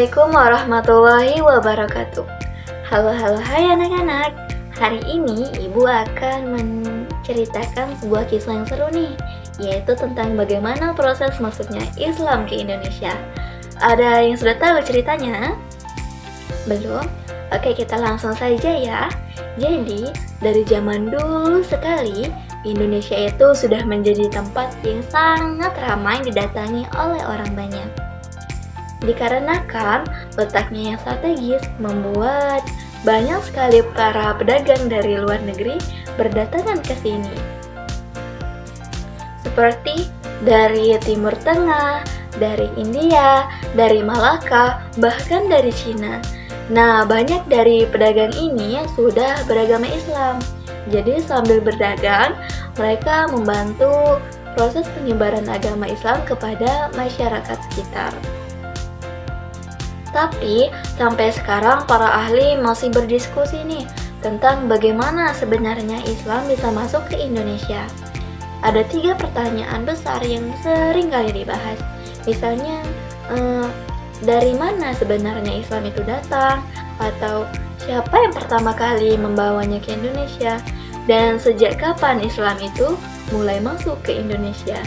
Assalamualaikum warahmatullahi wabarakatuh. Halo hai anak-anak. Hari ini Ibu akan menceritakan sebuah kisah yang seru nih, yaitu tentang bagaimana proses masuknya Islam ke Indonesia. Ada yang sudah tahu ceritanya? Belum? Oke, kita langsung saja ya. Jadi, dari zaman dulu sekali, Indonesia itu sudah menjadi tempat yang sangat ramai didatangi oleh orang banyak. Dikarenakan letaknya yang strategis membuat banyak sekali para pedagang dari luar negeri berdatangan ke sini. Seperti dari Timur Tengah, dari India, dari Malaka, bahkan dari Cina. Nah, banyak dari pedagang ini sudah beragama Islam. Jadi sambil berdagang, mereka membantu proses penyebaran agama Islam kepada masyarakat sekitar. Tapi, sampai sekarang para ahli masih berdiskusi nih tentang bagaimana sebenarnya Islam bisa masuk ke Indonesia. Ada 3 pertanyaan besar yang sering kali dibahas. Misalnya, dari mana sebenarnya Islam itu datang? Atau siapa yang pertama kali membawanya ke Indonesia? Dan sejak kapan Islam itu mulai masuk ke Indonesia?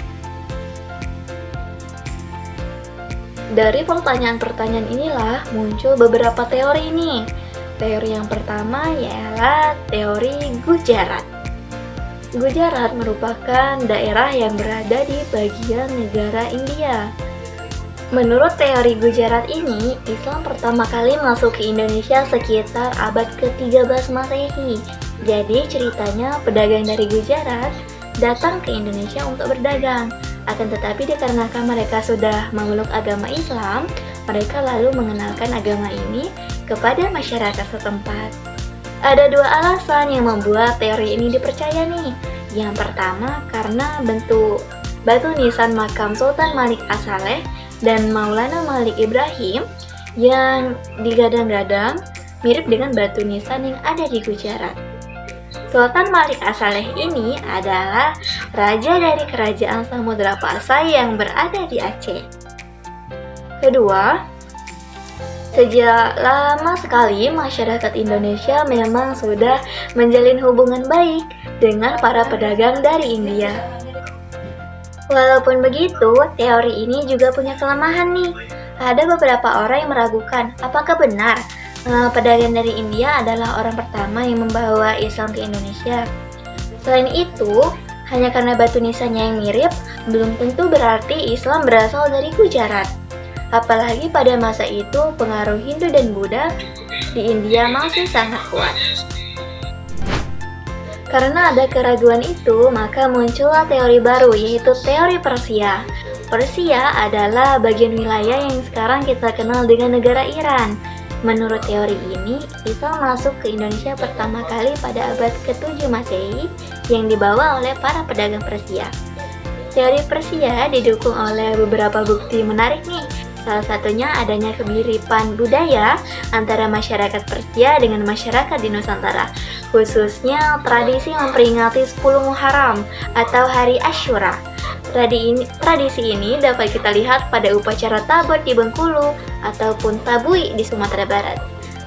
Dari pertanyaan-pertanyaan inilah muncul beberapa teori nih. Teori yang pertama ialah teori Gujarat. Gujarat merupakan daerah yang berada di bagian negara India. Menurut teori Gujarat ini, Islam pertama kali masuk ke Indonesia sekitar abad ke-13 Masehi. Jadi ceritanya pedagang dari Gujarat datang ke Indonesia untuk berdagang. Akan tetapi dikarenakan mereka sudah memeluk agama Islam, mereka lalu mengenalkan agama ini kepada masyarakat setempat. Ada 2 alasan yang membuat teori ini dipercaya nih. Yang pertama, karena bentuk batu nisan makam Sultan Malik As-Saleh dan Maulana Malik Ibrahim yang digadang-gadang mirip dengan batu nisan yang ada di Gujarat. Sultan Malik As-Saleh ini adalah raja dari kerajaan Samudra Pasai yang berada di Aceh. Kedua, sejak lama sekali masyarakat Indonesia memang sudah menjalin hubungan baik dengan para pedagang dari India. Walaupun begitu, teori ini juga punya kelemahan nih. Ada beberapa orang yang meragukan apakah benar pedagang dari India adalah orang pertama yang membawa Islam ke Indonesia. Selain itu, hanya karena batu nisannya yang mirip, belum tentu berarti Islam berasal dari Gujarat. Apalagi pada masa itu, pengaruh Hindu dan Buddha di India masih sangat kuat. Karena ada keraguan itu, maka muncullah teori baru, yaitu teori Persia. Persia adalah bagian wilayah yang sekarang kita kenal dengan negara Iran. Menurut teori ini, Islam masuk ke Indonesia pertama kali pada abad ke-7 Masehi yang dibawa oleh para pedagang Persia. Teori Persia didukung oleh beberapa bukti menarik nih. Salah satunya adanya kemiripan budaya antara masyarakat Persia dengan masyarakat di Nusantara, khususnya tradisi memperingati 10 Muharram atau Hari Asyura. Tradisi ini dapat kita lihat pada upacara Tabot di Bengkulu ataupun Tabui di Sumatera Barat.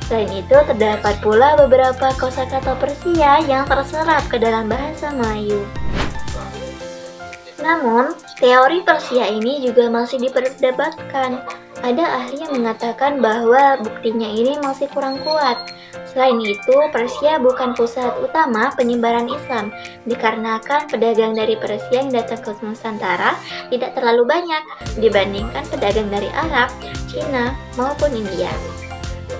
Selain itu, terdapat pula beberapa kosakata Persia yang terserap ke dalam bahasa Melayu. Namun, teori Persia ini juga masih diperdebatkan. Ada ahli yang mengatakan bahwa buktinya ini masih kurang kuat. Selain itu, Persia bukan pusat utama penyebaran Islam, dikarenakan pedagang dari Persia yang datang ke Nusantara tidak terlalu banyak dibandingkan pedagang dari Arab, Cina, maupun India.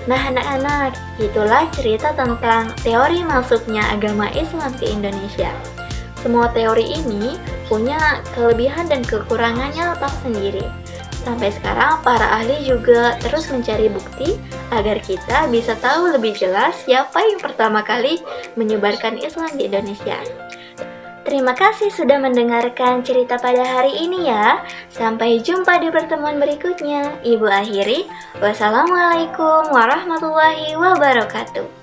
Nah anak-anak, itulah cerita tentang teori masuknya agama Islam ke Indonesia. Semua teori ini punya kelebihan dan kekurangannya tersendiri. Sampai sekarang para ahli juga terus mencari bukti agar kita bisa tahu lebih jelas siapa yang pertama kali menyebarkan Islam di Indonesia. Terima kasih sudah mendengarkan cerita pada hari ini ya. Sampai jumpa di pertemuan berikutnya. Ibu akhiri, wassalamualaikum warahmatullahi wabarakatuh.